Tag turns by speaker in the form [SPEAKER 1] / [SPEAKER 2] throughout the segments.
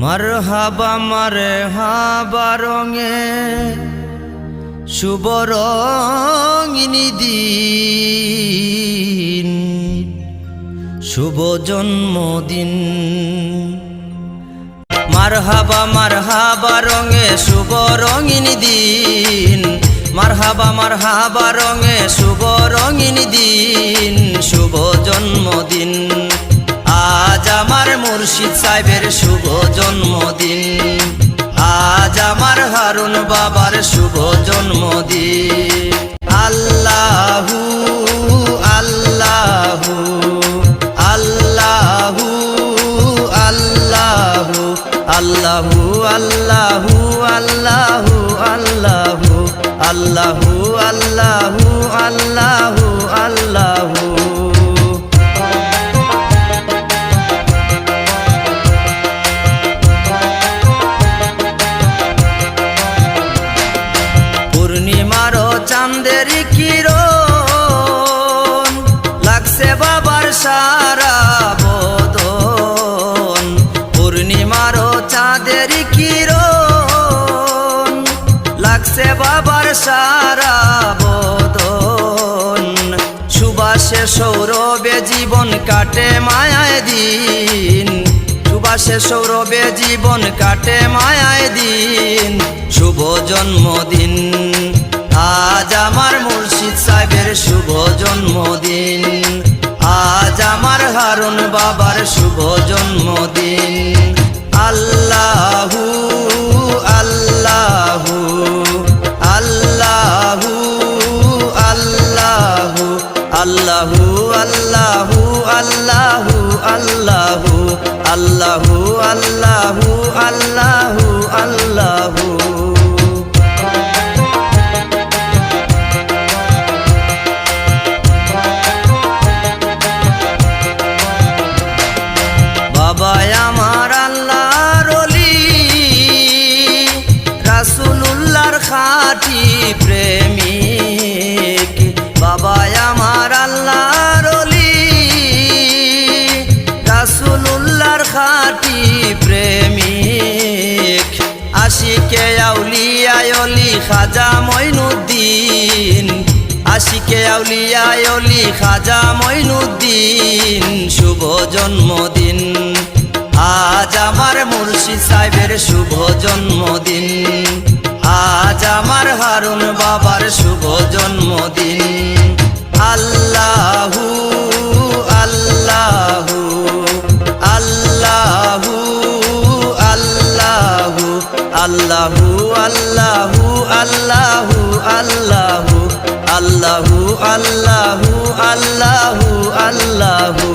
[SPEAKER 1] মারহাবা মারহাবা রঙে শুভ রঙিনী দিন, শুভ জন্মদিন। মারহাবা মারহাবা রঙে শুভ রঙিনী দিন, মারহাবা মারহাবা রঙে শুভ রঙিনী দিন, শুভ জন্মদিন। আজ আমার মুর্শিদ সাহেবের শুভ জন্মদিন, আজ আমার হারুন বাবার শুভ জন্মদিন। আল্লাহু আল্লাহু আল্লাহু আল্লাহু আল্লাহু আল্লাহু আল্লাহু আল্লাহু আল্লাহু আল্লাহু আল্লাহু আল্লাহু। পূর্ণিমারও চাঁদের কিরণ লাগছে বাবার সারা বদন, পূর্ণিমারও চাঁদের কিরণ লাগছে বাবার সারা বদন। সুবাসে সৌরভে জীবন কাটে মায়ায় দিন, সুবাসে সৌরভে জীবন কাটে মায়ায় দিন, শুভ জন্মদিন। আজ আমার মুর্শিদ সাহেবের শুভ জন্মদিন, আজ আমার হারুন বাবার শুভ জন্মদিন। আল্লাহু আল্লাহু আল্লাহু আল্লাহু আল্লাহু আল্লাহু আল্লাহু আল্লাহু আল্লাহু আল্লাহু আল্লাহু আল্লাহু। বাবা আমার আল্লাহর ওলি, রাসূলুল্লাহর খাঁটি প্রেমিক। বাবা আমার আল্লাহর ওলি, রাসূলুল্লাহর খাঁটি প্রেমিক। আশিকে আউলিয়া ওলি খাজা মঈনুদ্দিন, আশিকে আউলিয়া ওলি খাজা মঈনুদ্দিন, শুভ জন্মদিন। আজ আমার মুর্শিদ সাহেবের শুভ জন্মদিন, আজ আমার হারুন বাবার শুভ জন্মদিন। আল্লাহু আল্লাহু আল্লাহু আল্লাহু আল্লাহু আল্লাহু আল্লাহু আল্লাহু আল্লাহু আল্লাহু আল্লাহু আল্লাহু।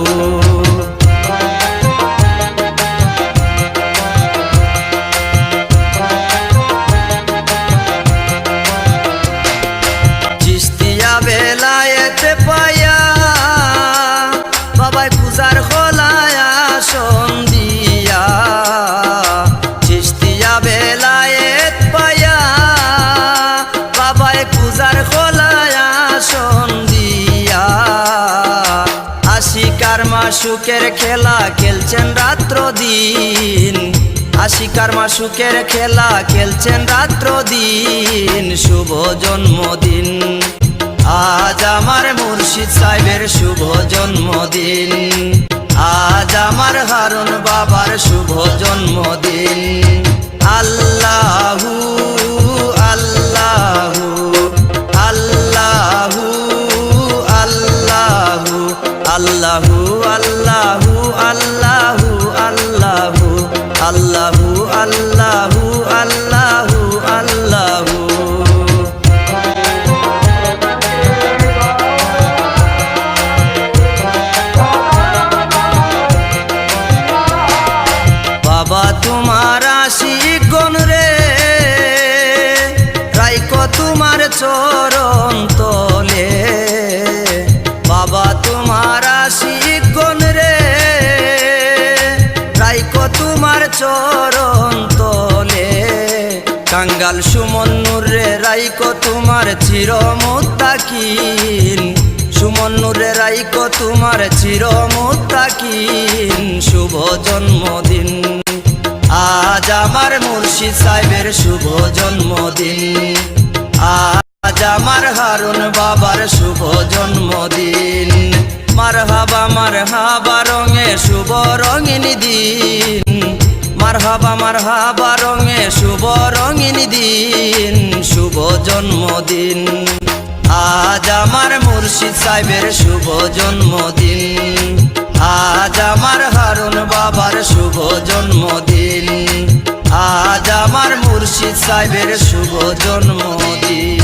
[SPEAKER 1] চিশতিয়া বেলায়েতে পায়া বাবাই পূজার খোলায় আসন দিয়া, চিশতিয়া বেলায়েত পায়া বাবাই পূজার খোলায় আসন দিয়া। আশিকার মাসুকের খেলা খেলছেন রাত্র দিন, আশিকার মাসুকের খেলা খেলছেন রাত্র দিন, শুভ জন্মদিন। আজ আমার মুর্শিদ সাহেবের শুভ জন্মদিন, আজ আমার হারুন বাবার শুভ জন্মদিন। আল্লাহু আল্লাহু আল্লাহু আল্লাহু আল্লাহু আল্লাহু আল্লাহু আল্লাহু আল্লাহু আল্লাহু আল্লাহু আল্লাহু। বাবা তোমার আশিক গণ রে রাইকো তোমার চরণ তলে, বাবা তোমার আশিক গণ রে রাইকো তোমার চরণ তলে। কাঙ্গাল সুমন নূরে রাইকো তোমার চির মুত্তাকিন, সুমন নূরে রাইকো তোমার চির মুত্তাকিন, শুভ জন্মদিন। মুর্শিদ সাহেবের শুভ জন্মদিন। আজ আমার হারুন বাবার শুভ জন্মদিন। মারহাবা রঙে শুভ রঙিন দিন, মারহাবা রঙে শুভ রঙিন দিন, শুভ জন্মদিন। আজ আমার মুর্শিদ সাহেবের শুভ জন্মদিন। আজ আমার হারুন বাবার শুভ জন্মদিন। আজ আমার মুর্শিদ সাহেবের শুভ জন্মদিন।